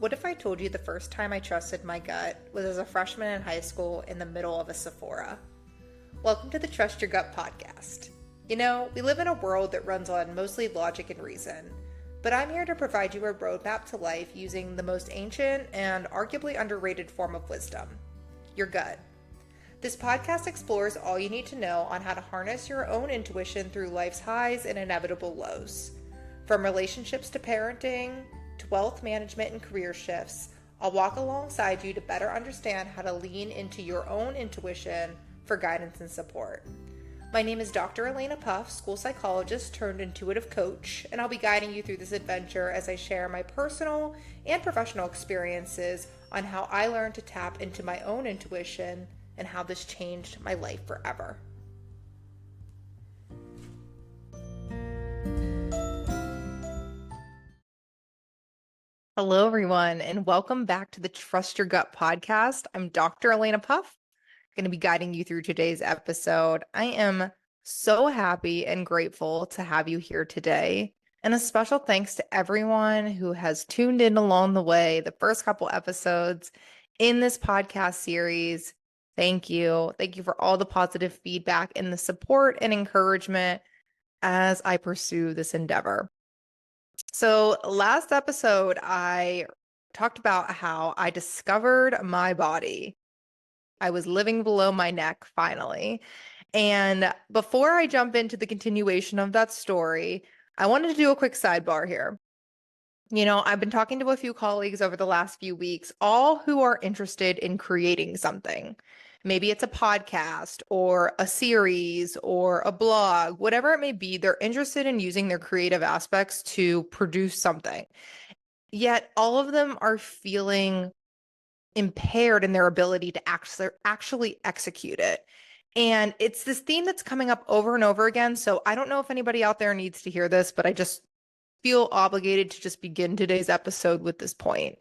What if I told you the first time I trusted my gut was as a freshman in high school in the middle of a Sephora? Welcome to the Trust Your Gut podcast. You know, we live in a world that runs on mostly logic and reason, but I'm here to provide you a roadmap to life using the most ancient and arguably underrated form of wisdom, your gut. This podcast explores all you need to know on how to harness your own intuition through life's highs and inevitable lows. From relationships to parenting, to wealth management and career shifts, I'll walk alongside you to better understand how to lean into your own intuition for guidance and support. My name is Dr. Elena Puff, school psychologist turned intuitive coach, and I'll be guiding you through this adventure as I share my personal and professional experiences on how I learned to tap into my own intuition and how this changed my life forever. Hello, everyone, and welcome back to the Trust Your Gut podcast. I'm Dr. Elena Puff, going to be guiding you through today's episode. I am so happy and grateful to have you here today. And a special thanks to everyone who has tuned in along the way, the first couple episodes in this podcast series. Thank you. Thank you for all the positive feedback and the support and encouragement as I pursue this endeavor. So last episode, I talked about how I discovered my body. I was living below my neck finally. And before I jump into the continuation of that story, I wanted to do a quick sidebar here. You know, I've been talking to a few colleagues over the last few weeks, all who are interested in creating something. Maybe it's a podcast or a series or a blog, whatever it may be. They're interested in using their creative aspects to produce something. Yet all of them are feeling impaired in their ability to actually execute it. And it's this theme that's coming up over and over again. So I don't know if anybody out there needs to hear this, but I just feel obligated to just begin today's episode with this point.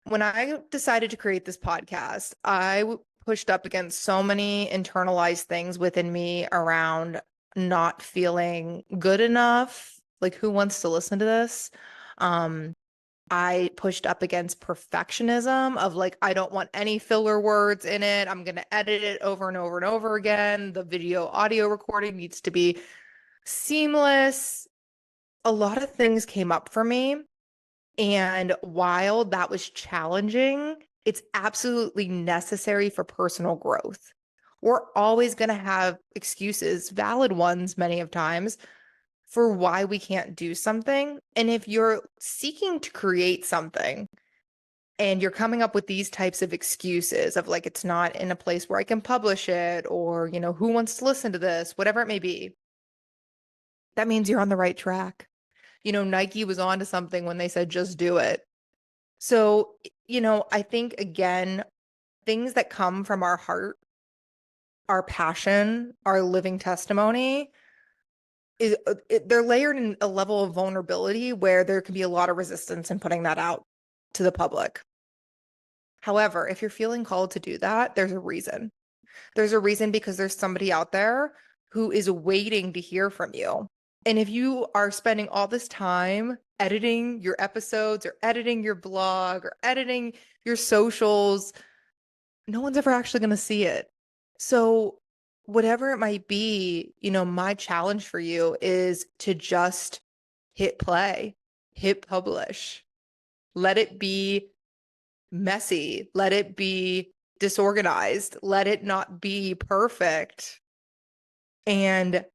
When I decided to create this podcast, I pushed up against so many internalized things within me around not feeling good enough. Like, who wants to listen to this? I pushed up against perfectionism of like, I don't want any filler words in it. I'm going to edit it over and over and over again. The video audio recording needs to be seamless. A lot of things came up for me. And while that was challenging, it's absolutely necessary for personal growth. We're always going to have excuses, valid ones, many of times, for why we can't do something. And if you're seeking to create something and you're coming up with these types of excuses of like, it's not in a place where I can publish it, or, you know, who wants to listen to this, whatever it may be, that means you're on the right track. You know, Nike was onto something when they said, just do it. So, you know, I think, again, things that come from our heart, our passion, our living testimony, they're layered in a level of vulnerability where there can be a lot of resistance in putting that out to the public. However, if you're feeling called to do that, there's a reason. There's a reason because there's somebody out there who is waiting to hear from you. And if you are spending all this time editing your episodes or editing your blog or editing your socials, no one's ever actually going to see it. So whatever it might be, you know, my challenge for you is to just hit play, hit publish, let it be messy, let it be disorganized, let it not be perfect, and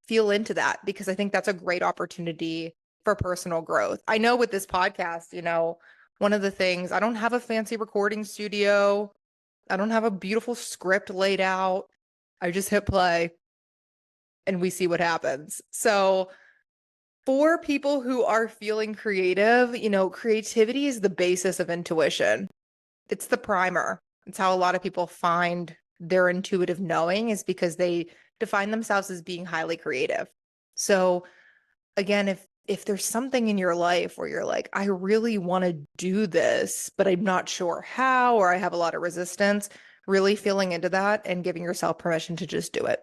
feel into that, because I think that's a great opportunity for personal growth. I know with this podcast, you know, one of the things, I don't have a fancy recording studio. I don't have a beautiful script laid out. I just hit play and we see what happens. So for people who are feeling creative, you know, creativity is the basis of intuition. It's the primer. It's how a lot of people find their intuitive knowing, is because they define themselves as being highly creative. So again, if there's something in your life where you're like, I really want to do this, but I'm not sure how, or I have a lot of resistance, really feeling into that and giving yourself permission to just do it.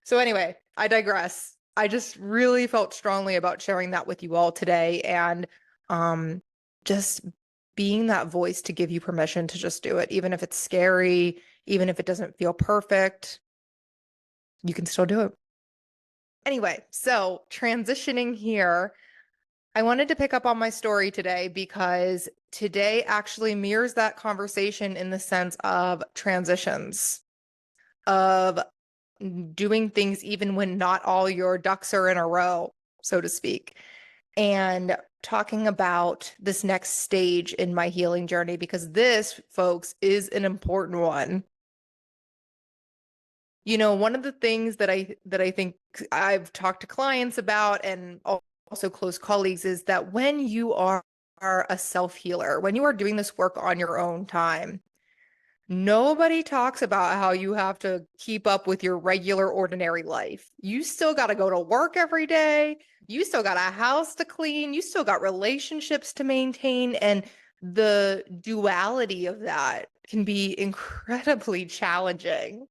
So anyway, I digress. I just really felt strongly about sharing that with you all today. And just being that voice to give you permission to just do it, even if it's scary, even if it doesn't feel perfect, you can still do it. Anyway, so transitioning here, I wanted to pick up on my story today because today actually mirrors that conversation in the sense of transitions, of doing things even when not all your ducks are in a row, so to speak, and talking about this next stage in my healing journey, because this, folks, is an important one. You know, one of the things that I think I've talked to clients about and also close colleagues is that when you are a self-healer, when you are doing this work on your own time, nobody talks about how you have to keep up with your regular, ordinary life. You still got to go to work every day. You still got a house to clean. You still got relationships to maintain. And the duality of that can be incredibly challenging.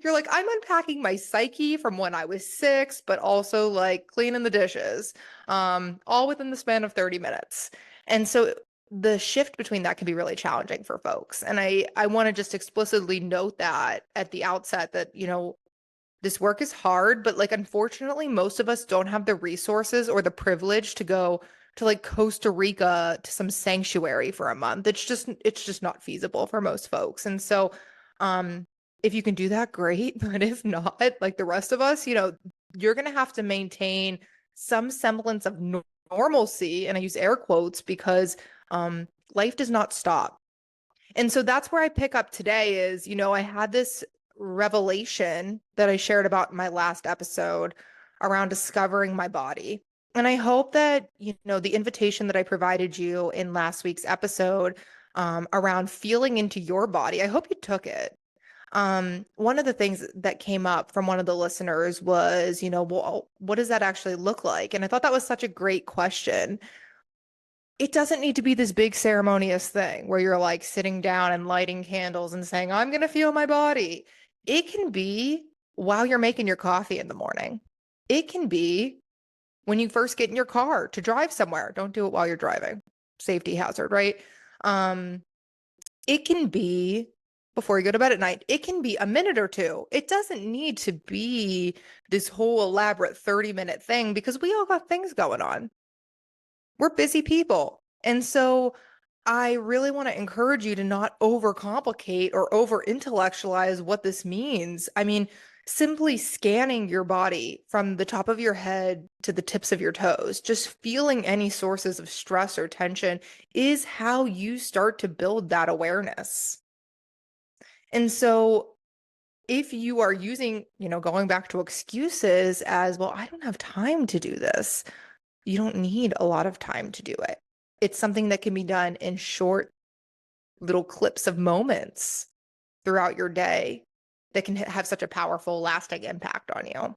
You're like, I'm unpacking my psyche from when I was 6, but also like cleaning the dishes, all within the span of 30 minutes. And so the shift between that can be really challenging for folks. And I want to just explicitly note that at the outset that, you know, this work is hard, but like unfortunately most of us don't have the resources or the privilege to go to like Costa Rica to some sanctuary for a month. It's just not feasible for most folks. And so if you can do that, great. But if not, like the rest of us, you know, you're gonna have to maintain some semblance of normalcy. And I use air quotes because life does not stop. And so that's where I pick up today is, you know, I had this revelation that I shared about in my last episode around discovering my body. And I hope that, you know, the invitation that I provided you in last week's episode around feeling into your body, I hope you took it. One of the things that came up from one of the listeners was, you know, well, what does that actually look like? And I thought that was such a great question. It doesn't need to be this big ceremonious thing where you're like sitting down and lighting candles and saying, I'm going to feel my body. It can be while you're making your coffee in the morning. It can be when you first get in your car to drive somewhere. Don't do it while you're driving. Safety hazard, right? Um, it can be before you go to bed at night. It can be a minute or two. It doesn't need to be this whole elaborate 30-minute thing because we all got things going on. We're busy people. And so I really want to encourage you to not overcomplicate or over intellectualize what this means. I mean, simply scanning your body from the top of your head to the tips of your toes, just feeling any sources of stress or tension is how you start to build that awareness. And so if you are using, you know, going back to excuses as, well, I don't have time to do this. You don't need a lot of time to do it. It's something that can be done in short little clips of moments throughout your day that can have such a powerful, lasting impact on you.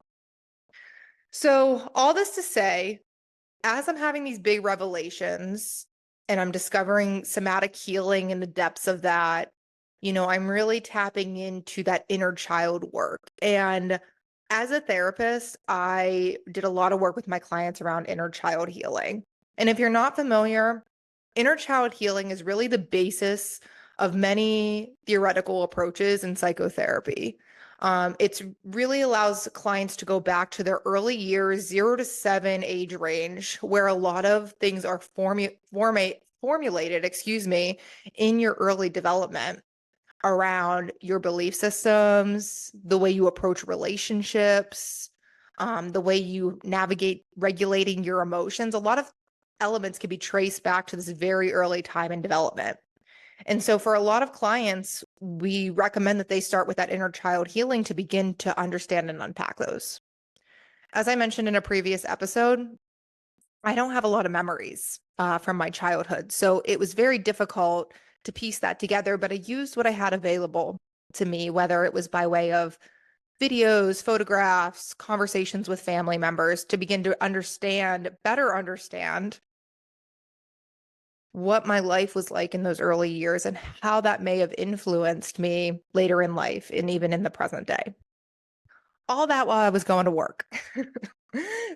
So, all this to say, as I'm having these big revelations and I'm discovering somatic healing in the depths of that, you know, I'm really tapping into that inner child work. And as a therapist, I did a lot of work with my clients around inner child healing. And if you're not familiar, inner child healing is really the basis of many theoretical approaches in psychotherapy. It really allows clients to go back to their early years, 0 to 7 age range, where a lot of things are formulated, in your early development around your belief systems, the way you approach relationships, the way you navigate regulating your emotions. A lot of elements can be traced back to this very early time in development. And so for a lot of clients, we recommend that they start with that inner child healing to begin to understand and unpack those. As I mentioned in a previous episode, I don't have a lot of memories from my childhood. So it was very difficult to piece that together, but I used what I had available to me, whether it was by way of videos, photographs, conversations with family members to begin to better understand what my life was like in those early years and how that may have influenced me later in life and even in the present day. all that while I was going to work.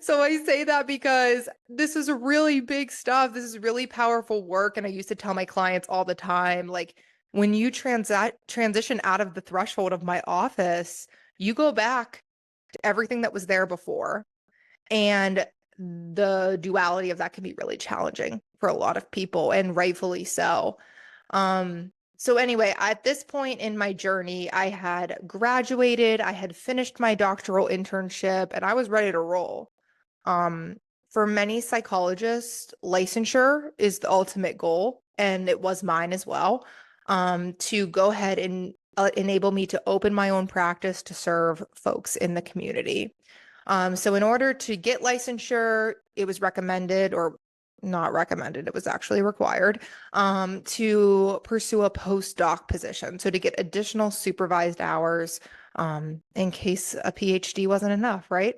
So I say that because this is really big stuff. This is really powerful work. And I used to tell my clients all the time, like, when you transition out of the threshold of my office, you go back to everything that was there before. And the duality of that can be really challenging for a lot of people, and rightfully so. So anyway, at this point in my journey, I had graduated, I had finished my doctoral internship, and I was ready to roll. Um, for many psychologists, licensure is the ultimate goal, and it was mine as well. To go ahead and enable me to open my own practice to serve folks in the community. So in order to get licensure, it was recommended, or not recommended, it was actually required, to pursue a postdoc position. So to get additional supervised hours, in case a PhD wasn't enough, right?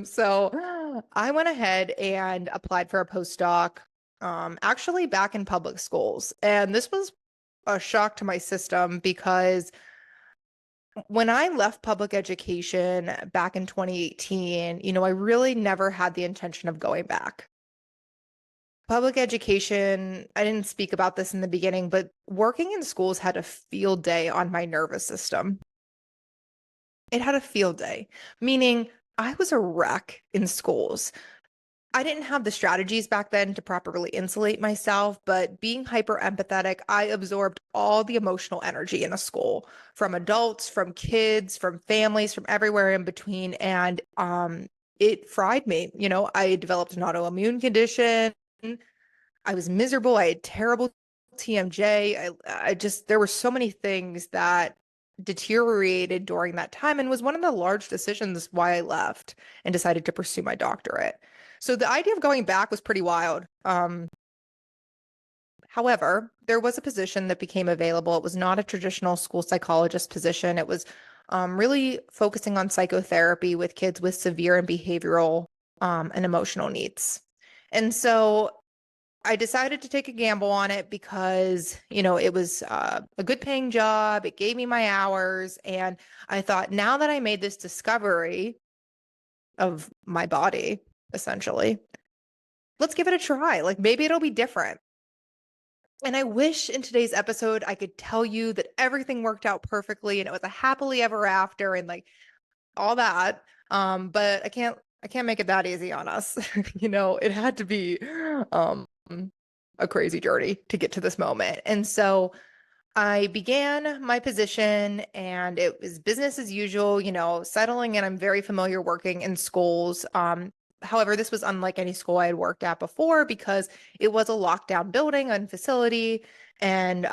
So I went ahead and applied for a postdoc, actually back in public schools. And this was a shock to my system because when I left public education back in 2018, I really never had the intention of going back. Public education, I didn't speak about this in the beginning, but working in schools had a field day on my nervous system. It had a field day, meaning I was a wreck in schools. I didn't have the strategies back then to properly insulate myself, but being hyper empathetic, I absorbed all the emotional energy in a school from adults, from kids, from families, from everywhere in between. And it fried me. I developed an autoimmune condition. I was miserable. I had terrible TMJ. I just, there were so many things that deteriorated during that time, and was one of the large decisions why I left and decided to pursue my doctorate. So the idea of going back was pretty wild. However, there was a position that became available. It was not a traditional school psychologist position. It was really focusing on psychotherapy with kids with severe and behavioral and emotional needs. And so I decided to take a gamble on it because, it was a good paying job. It gave me my hours. And I thought, now that I made this discovery of my body, essentially, let's give it a try. Like, maybe it'll be different. And I wish in today's episode I could tell you that everything worked out perfectly and it was a happily ever after and like all that. But I can't make it that easy on us. It had to be a crazy journey to get to this moment. And so I began my position and it was business as usual, settling in. I'm very familiar working in schools. However, this was unlike any school I had worked at before because it was a lockdown building and facility. And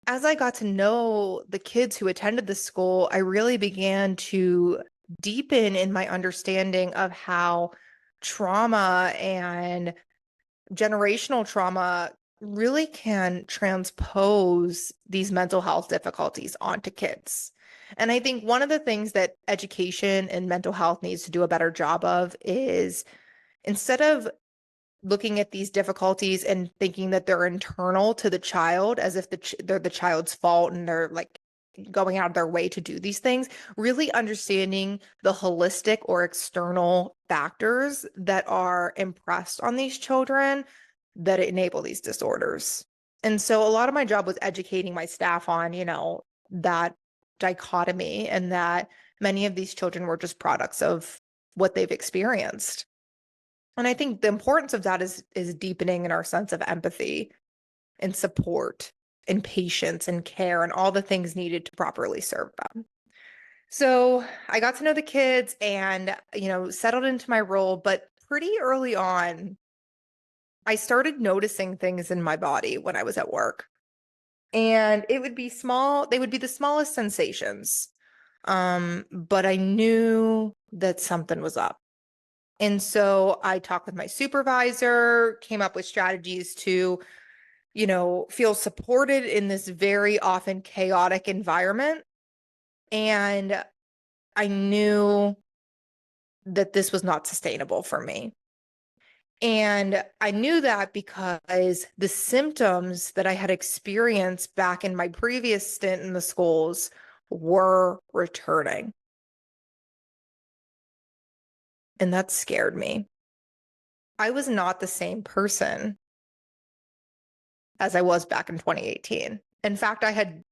as I got to know the kids who attended the school, I really began to deepen in my understanding of how trauma and generational trauma really can transpose these mental health difficulties onto kids. And I think one of the things that education and mental health needs to do a better job of is, instead of looking at these difficulties and thinking that they're internal to the child, as if they're the child's fault and they're like going out of their way to do these things, really understanding the holistic or external factors that are impressed on these children that enable these disorders. And so a lot of my job was educating my staff on, that dichotomy, and that many of these children were just products of what they've experienced. And I think the importance of that is deepening in our sense of empathy and support and patience and care and all the things needed to properly serve them. So I got to know the kids and, settled into my role, but pretty early on, I started noticing things in my body when I was at work. And it would be small, they would be the smallest sensations. But I knew that something was up. And so I talked with my supervisor, came up with strategies to, feel supported in this very often chaotic environment. And I knew that this was not sustainable for me. And I knew that because the symptoms that I had experienced back in my previous stint in the schools were returning. And that scared me. I was not the same person as I was back in 2018. In fact, I had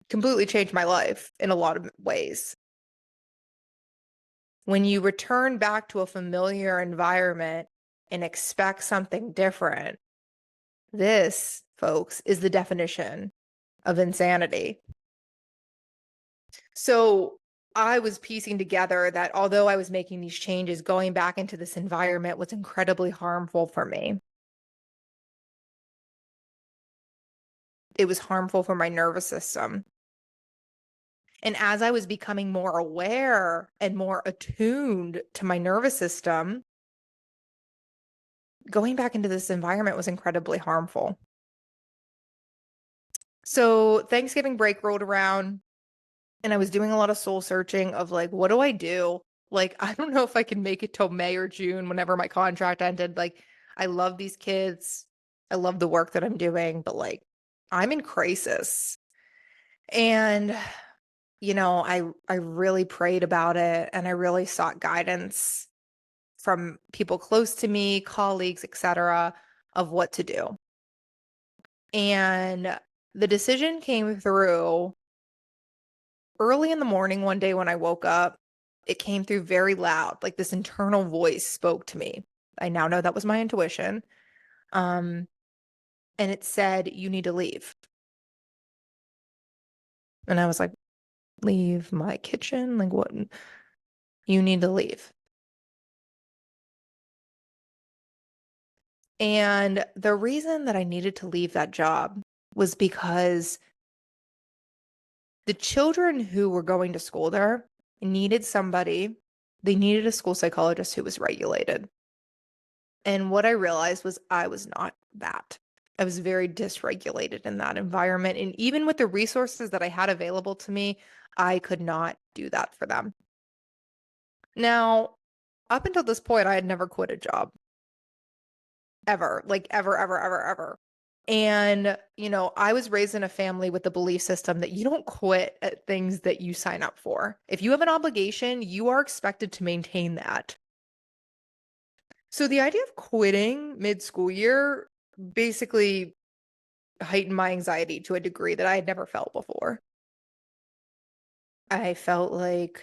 completely changed my life in a lot of ways. When you return back to a familiar environment and expect something different, this, folks, is the definition of insanity. So I was piecing together that although I was making these changes, going back into this environment was incredibly harmful for me. It was harmful for my nervous system. And as I was becoming more aware and more attuned to my nervous system, going back into this environment was incredibly harmful. So Thanksgiving break rolled around and I was doing a lot of soul searching of like, what do I do? Like, I don't know if I can make it till May or June whenever my contract ended. Like, I love these kids. I love the work that I'm doing, but like, I'm in crisis. And I really prayed about it and I really sought guidance from people close to me, colleagues, etc., of what to do. And the decision came through early in the morning one day when I woke up. It came through very loud, like this internal voice spoke to me. I now know that was my intuition. And it said, "You need to leave." And I was like, "Leave my kitchen? Like what? You need to leave." And the reason that I needed to leave that job was because the children who were going to school there needed somebody, they needed a school psychologist who was regulated. And what I realized was I was not that. I was very dysregulated in that environment. And even with the resources that I had available to me, I could not do that for them. Now, up until this point, I had never quit a job ever, like ever, ever, ever, ever. And, I was raised in a family with the belief system that you don't quit at things that you sign up for. If you have an obligation, you are expected to maintain that. So the idea of quitting mid-school year basically heightened my anxiety to a degree that I had never felt before. I felt like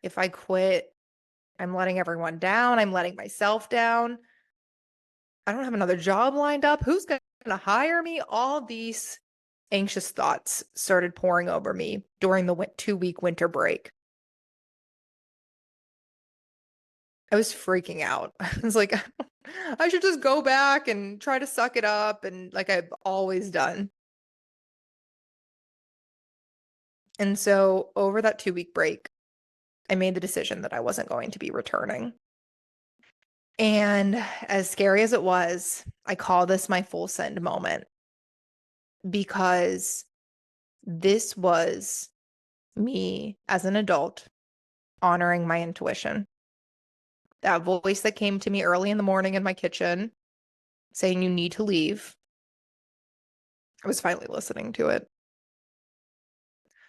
if I quit, I'm letting everyone down. I'm letting myself down. I don't have another job lined up. Who's going to hire me? All these anxious thoughts started pouring over me during the 2-week winter break. I was freaking out. I was like, I should just go back and try to suck it up, and like I've always done. And so over that 2-week break, I made the decision that I wasn't going to be returning. And as scary as it was, I call this my full send moment because this was me as an adult honoring my intuition. That voice that came to me early in the morning in my kitchen saying you need to leave, I was finally listening to it.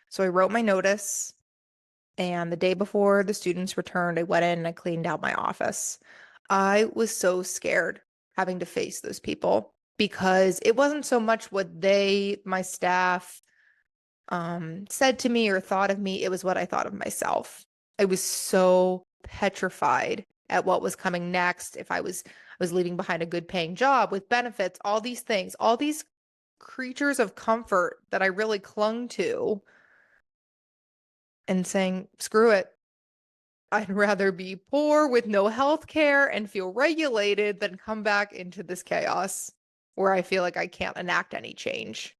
So I wrote my notice, and the day before the students returned, I went in and I cleaned out my office. I was so scared having to face those people because it wasn't so much what my staff, said to me or thought of me. It was what I thought of myself. I was so petrified at what was coming next. If I was leaving behind a good paying job with benefits, all these things, all these creatures of comfort that I really clung to, and saying, screw it. I'd rather be poor with no health care and feel regulated than come back into this chaos where I feel like I can't enact any change.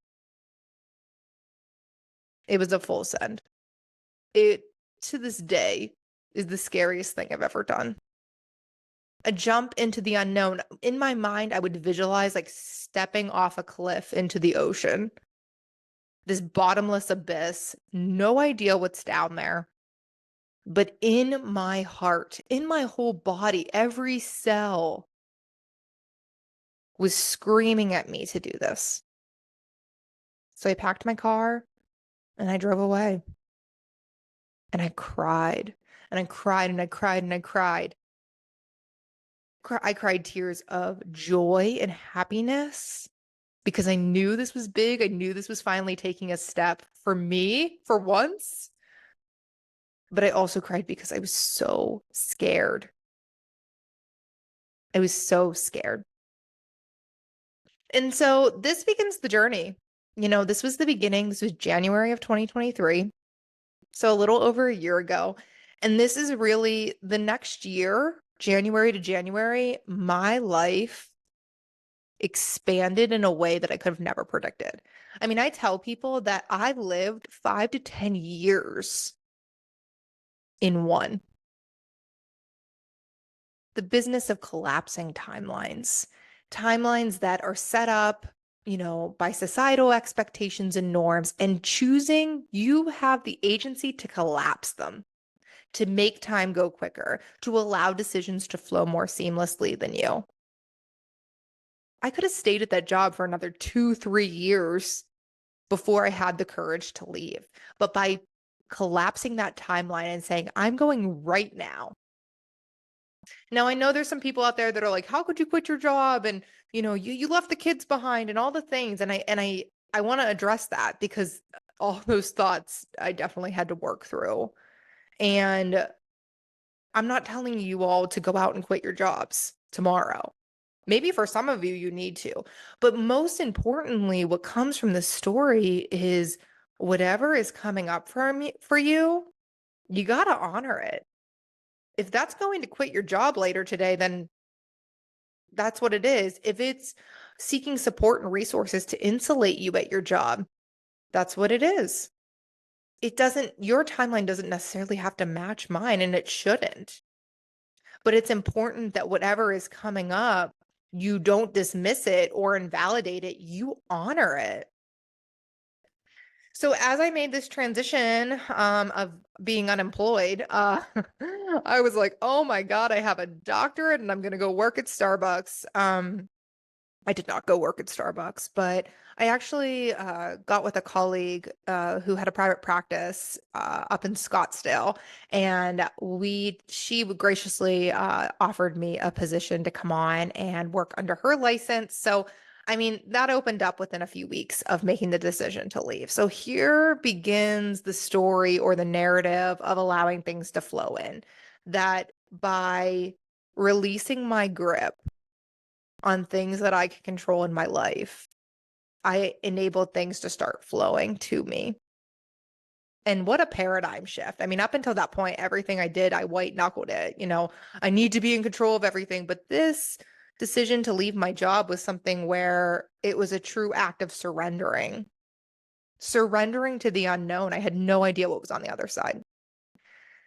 It was a full send. It, to this day, is the scariest thing I've ever done. A jump into the unknown. In my mind, I would visualize like stepping off a cliff into the ocean. This bottomless abyss, no idea what's down there. But in my heart, in my whole body, every cell was screaming at me to do this. So I packed my car and I drove away. And I cried and I cried and I cried and I cried. I cried tears of joy and happiness because I knew this was big. I knew this was finally taking a step for me for once. But I also cried because I was so scared. I was so scared. And so this begins the journey. This was the beginning. This was January of 2023. So a little over a year ago. And this is really the next year, January to January, my life expanded in a way that I could have never predicted. I mean, I tell people that I've lived 5 to 10 years in one. The business of collapsing timelines that are set up, by societal expectations and norms, and choosing, you have the agency to collapse them, to make time go quicker, to allow decisions to flow more seamlessly than you. I could have stayed at that job for another 2, 3 years before I had the courage to leave. But by collapsing that timeline and saying, I'm going right now. Now, I know there's some people out there that are like, how could you quit your job? And, you left the kids behind and all the things. And I want to address that because all those thoughts I definitely had to work through. And I'm not telling you all to go out and quit your jobs tomorrow. Maybe for some of you, you need to. But most importantly, what comes from this story is whatever is coming up for you, you got to honor it. If that's going to quit your job later today, then that's what it is. If it's seeking support and resources to insulate you at your job, that's what it is. Your timeline doesn't necessarily have to match mine, and it shouldn't. But it's important that whatever is coming up, you don't dismiss it or invalidate it. You honor it. So as I made this transition of being unemployed, I was like, oh my God, I have a doctorate and I'm going to go work at Starbucks. I did not go work at Starbucks, but I actually got with a colleague who had a private practice up in Scottsdale, and she would graciously offered me a position to come on and work under her license. So, I mean, that opened up within a few weeks of making the decision to leave. So here begins the story or the narrative of allowing things to flow in. That by releasing my grip on things that I could control in my life, I enabled things to start flowing to me. And what a paradigm shift. I mean, up until that point, everything I did, I white knuckled it. I need to be in control of everything. But this decision to leave my job was something where it was a true act of surrendering to the unknown. I had no idea what was on the other side.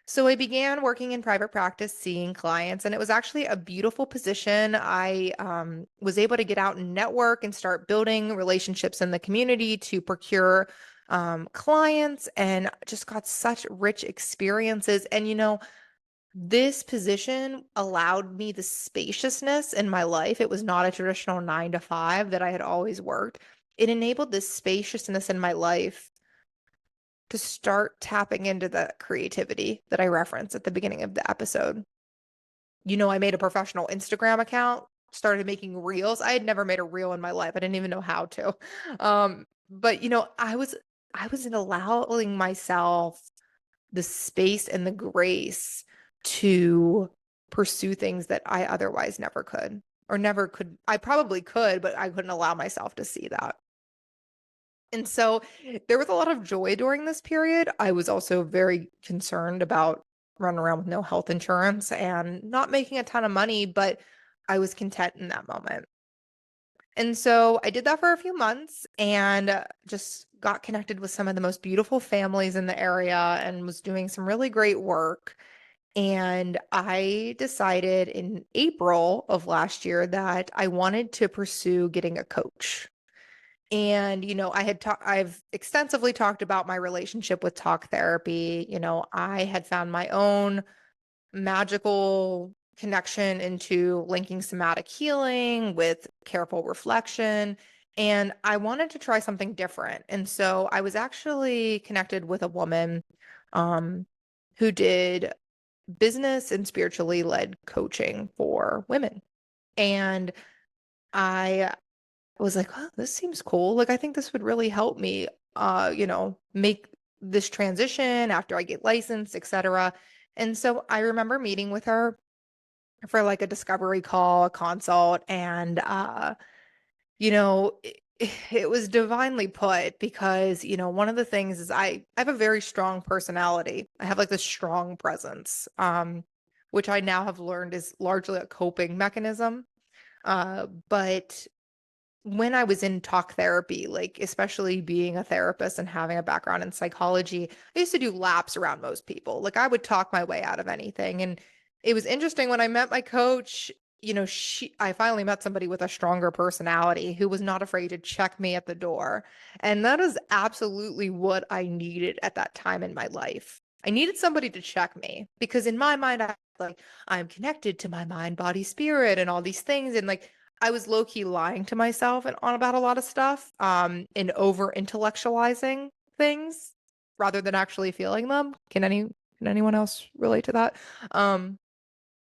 So I began working in private practice, seeing clients, and it was actually a beautiful position. I was able to get out and network and start building relationships in the community to procure clients, and just got such rich experiences. And, this position allowed me the spaciousness in my life. It was not a traditional 9 to 5 that I had always worked. It enabled this spaciousness in my life to start tapping into the creativity that I referenced at the beginning of the episode. I made a professional Instagram account, started making reels. I had never made a reel in my life. I didn't even know how to. But I was allowing myself the space and the grace to pursue things that I otherwise never could or never could. I probably could, but I couldn't allow myself to see that. And so there was a lot of joy during this period. I was also very concerned about running around with no health insurance and not making a ton of money, but I was content in that moment. And so I did that for a few months and just got connected with some of the most beautiful families in the area and was doing some really great work. And I decided in April of last year that I wanted to pursue getting a coach. And, I've extensively talked about my relationship with talk therapy. I had found my own magical connection into linking somatic healing with careful reflection. And I wanted to try something different. And so I was actually connected with a woman who did business and spiritually led coaching for women. And I was like, oh, this seems cool. Like, I think this would really help me, make this transition after I get licensed, etc. And so I remember meeting with her for like a discovery call, a consult, and you know, it, it was divinely put because, one of the things is I have a very strong personality. I have like this strong presence, which I now have learned is largely a coping mechanism. But when I was in talk therapy, like especially being a therapist and having a background in psychology, I used to do laps around most people. Like I would talk my way out of anything. And it was interesting when I met my coach, I finally met somebody with a stronger personality who was not afraid to check me at the door. And that is absolutely what I needed at that time in my life. I needed somebody to check me because in my mind, I'm connected to my mind, body, spirit, and all these things. And like I was low key lying to myself and on about a lot of stuff, and over intellectualizing things rather than actually feeling them. Can anyone else relate to that? Um,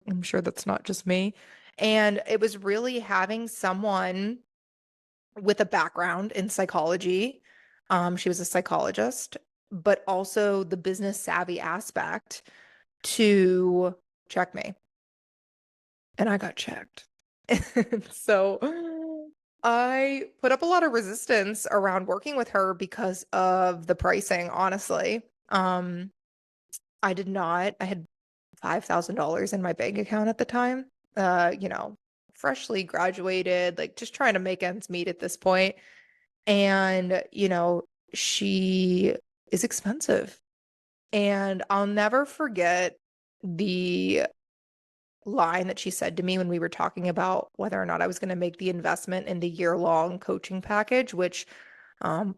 I'm sure that's not just me. And it was really having someone with a background in psychology. She was a psychologist, but also the business savvy aspect to check me. And I got checked. So I put up a lot of resistance around working with her because of the pricing, honestly. I did not. I had $5,000 in my bank account at the time. Freshly graduated, like just trying to make ends meet at this point. And, she is expensive. And I'll never forget the line that she said to me when we were talking about whether or not I was going to make the investment in the year-long coaching package, which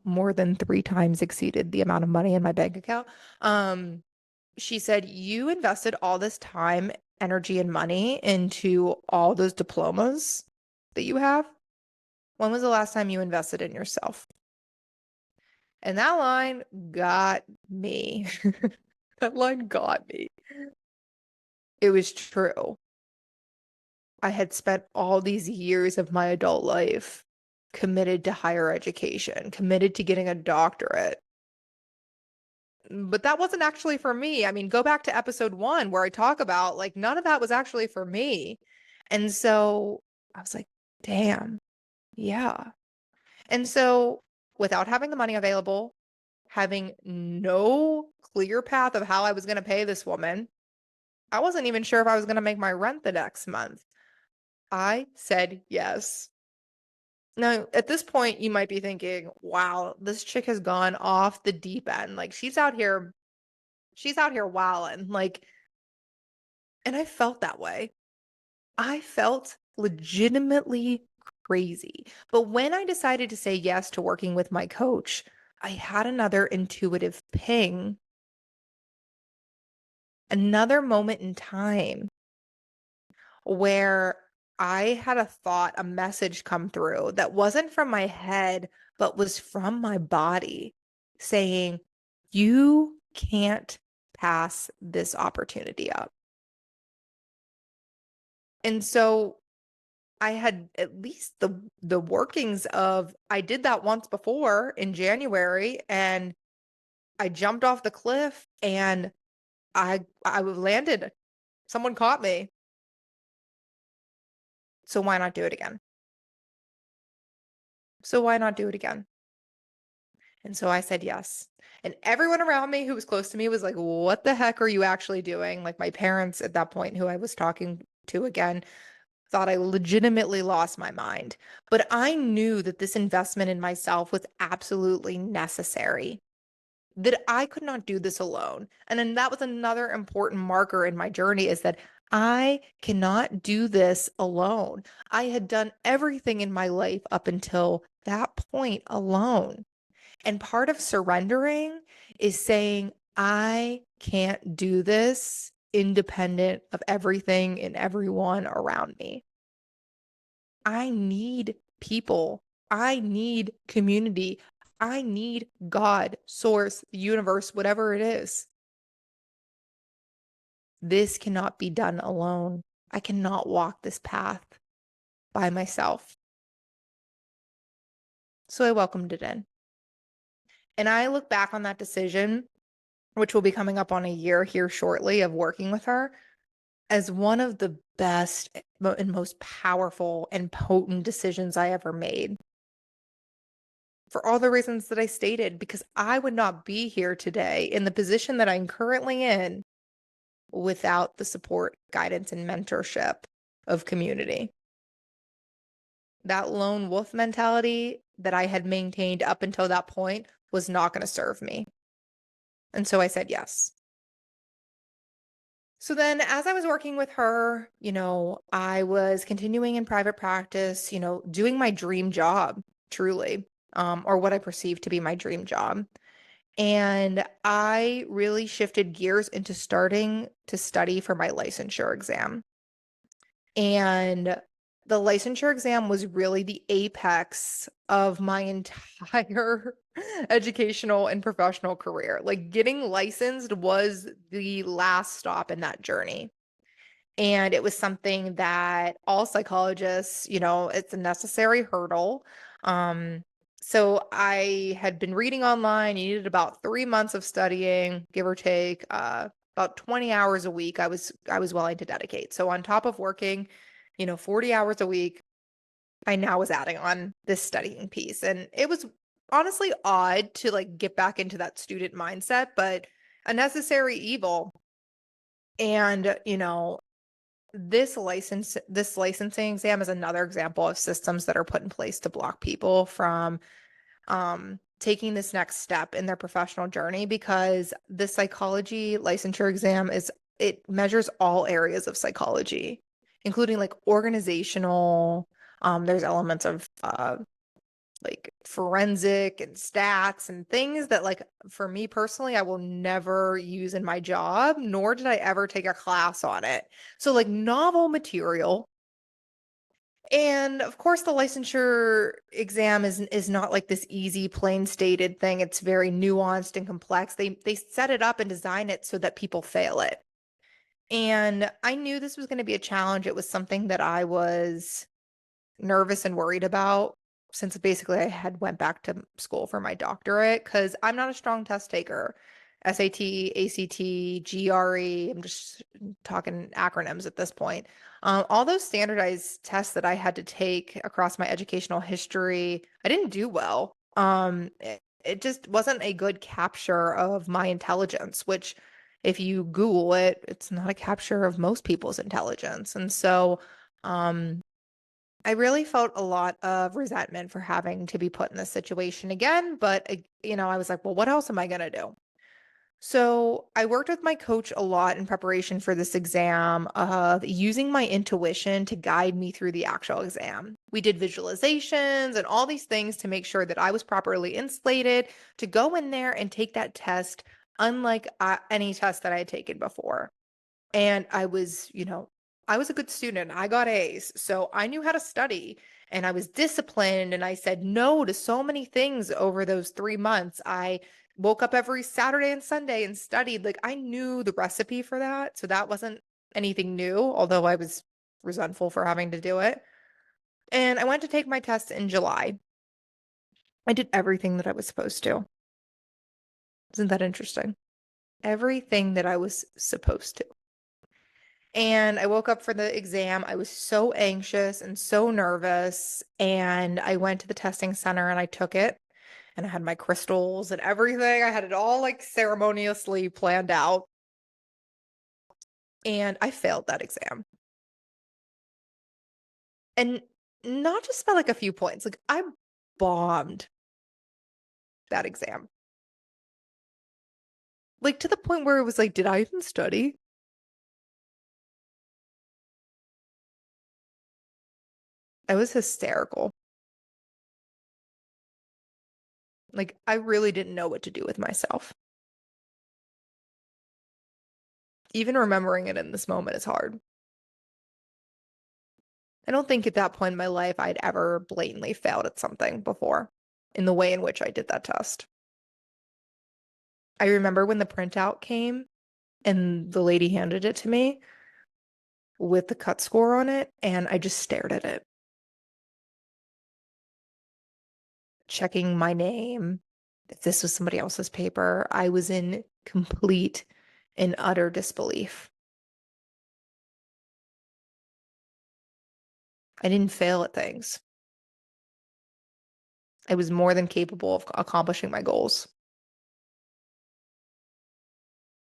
more than 3 times exceeded the amount of money in my bank account. She said, "You invested all this time, energy, and money into all those diplomas that you have. When was the last time you invested in yourself?" And that line got me. That line got me. It was true. I had spent all these years of my adult life committed to higher education, committed to getting a doctorate. But that wasn't actually for me. I mean, go back to episode 1 where I talk about like none of that was actually for me. And so I was like, damn, yeah. And so without having the money available, having no clear path of how I was going to pay this woman, I wasn't even sure if I was going to make my rent the next month. I said yes. Now, at this point, you might be thinking, wow, this chick has gone off the deep end. Like she's out here wilding. Like, and I felt that way. I felt legitimately crazy. But when I decided to say yes to working with my coach, I had another intuitive ping, another moment in time where I had a thought, a message come through that wasn't from my head, but was from my body saying, you can't pass this opportunity up. And so I had at least the workings of I did that once before in January and I jumped off the cliff and I landed. Someone caught me. So why not do it again? So why not do it again? And so I said yes. And everyone around me who was close to me was like, what the heck are you actually doing? Like my parents at that point, who I was talking to again, thought I legitimately lost my mind. But I knew that this investment in myself was absolutely necessary, that I could not do this alone. And then that was another important marker in my journey is that I cannot do this alone. I had done everything in my life up until that point alone. And part of surrendering is saying, I can't do this independent of everything and everyone around me. I need people. I need community. I need God, source, the universe, whatever it is. This cannot be done alone. I cannot walk this path by myself. So I welcomed it in. And I look back on that decision, which will be coming up on a year here shortly of working with her, as one of the best and most powerful and potent decisions I ever made. For all the reasons that I stated, because I would not be here today in the position that I'm currently in without the support, guidance, and mentorship of community. That lone wolf mentality that I had maintained up until that point was not going to serve me. And so I said yes. So then, as I was working with her, I was continuing in private practice, doing my dream job, truly, or what I perceived to be my dream job. And I really shifted gears into starting to study for my licensure exam. And the licensure exam was really the apex of my entire educational and professional career. Like getting licensed was the last stop in that journey. And it was something that all psychologists, it's a necessary hurdle. So I had been reading online. You needed about 3 months of studying, give or take, about 20 hours a week. I was willing to dedicate. So on top of working, 40 hours a week, I now was adding on this studying piece. And it was honestly odd to like get back into that student mindset, but a necessary evil. And, this licensing exam is another example of systems that are put in place to block people from taking this next step in their professional journey, because the psychology licensure exam it measures all areas of psychology, including like organizational. There's elements of like forensic and stats and things that, like, for me personally, I will never use in my job, nor did I ever take a class on it. So like novel material. And of course, the licensure exam is not like this easy, plain stated thing. It's very nuanced and complex. They set it up and design it so that people fail it. And I knew this was going to be a challenge. It was something that I was nervous and worried about since basically I had went back to school for my doctorate, because I'm not a strong test taker. SAT, ACT, GRE, I'm just talking acronyms at this point. All those standardized tests that I had to take across my educational history, I didn't do well. It just wasn't a good capture of my intelligence, which if you Google it, it's not a capture of most people's intelligence. And so, I really felt a lot of resentment for having to be put in this situation again. But, I was like, well, what else am I going to do? So I worked with my coach a lot in preparation for this exam of using my intuition to guide me through the actual exam. We did visualizations and all these things to make sure that I was properly insulated to go in there and take that test, unlike any test that I had taken before. And I was a good student. I got A's. So I knew how to study and I was disciplined, and I said no to so many things over those 3 months. I woke up every Saturday and Sunday and studied. Like I knew the recipe for that. So that wasn't anything new, although I was resentful for having to do it. And I went to take my test in July. I did everything that I was supposed to. Isn't that interesting? Everything that I was supposed to. And I woke up for the exam. I was so anxious and so nervous. And I went to the testing center and I took it. And I had my crystals and everything. I had it all like ceremoniously planned out. And I failed that exam. And not just by like a few points. Like I bombed that exam. Like to the point where it was like, did I even study? I was hysterical. Like I really didn't know what to do with myself. Even remembering it in this moment is hard. I don't think at that point in my life I'd ever blatantly failed at something before in the way in which I did that test. I remember when the printout came And the lady handed it to me with the cut score on it, and I just stared at it, checking my name. If this was somebody else's paper, I was in complete and utter disbelief. I didn't fail at things. I was more than capable of accomplishing my goals.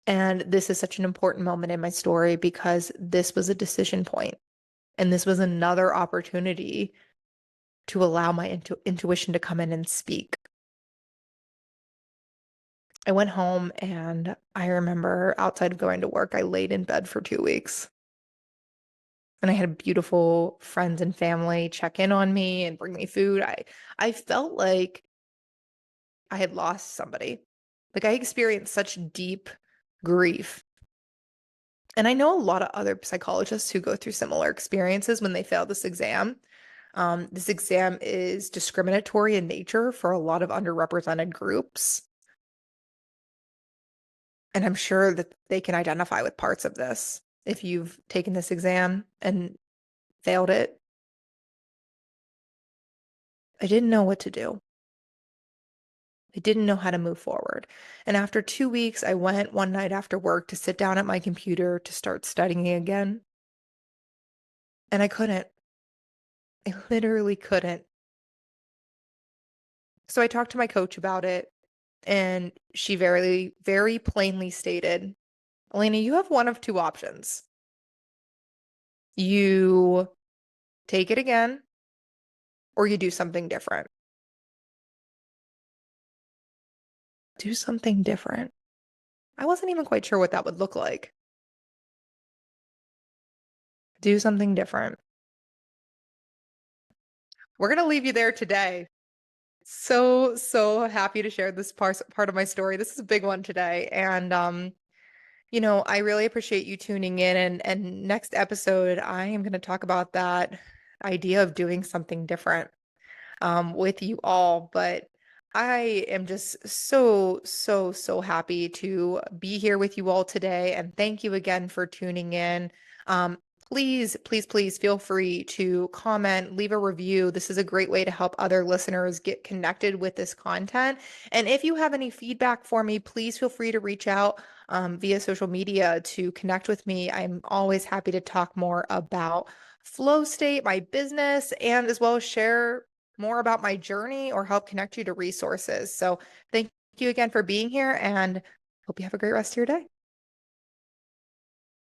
And this is such an important moment in my story because this was a decision point, and this was another opportunity to allow my intuition to come in and speak. I went home and I remember outside of going to work, I laid in bed for 2 weeks. And I had beautiful friends and family check in on me and bring me food. I felt like I had lost somebody. Like I experienced such deep grief. And I know a lot of other psychologists who go through similar experiences when they fail this exam. This exam is discriminatory in nature for a lot of underrepresented groups. And I'm sure that they can identify with parts of this if you've taken this exam and failed it. I didn't know what to do. I didn't know how to move forward. And after 2 weeks, I went one night after work to sit down at my computer to start studying again. And I couldn't. I literally couldn't. So I talked to my coach about it, and she very, very plainly stated, Elena, you have one of two options. You take it again, or you do something different. Do something different. I wasn't even quite sure what that would look like. Do something different. We're going to leave you there today. So happy to share this part of my story. This is a big one today. And I really appreciate you tuning in, and next episode I am going to talk about that idea of doing something different with you all. But I am just so happy to be here with you all today. And thank you again for tuning in. Please feel free to comment, leave a review. This is a great way to help other listeners get connected with this content. And if you have any feedback for me, please feel free to reach out via social media to connect with me. I'm always happy to talk more about flow state, my business, and as well as share more about my journey or help connect you to resources. So thank you again for being here, and hope you have a great rest of your day.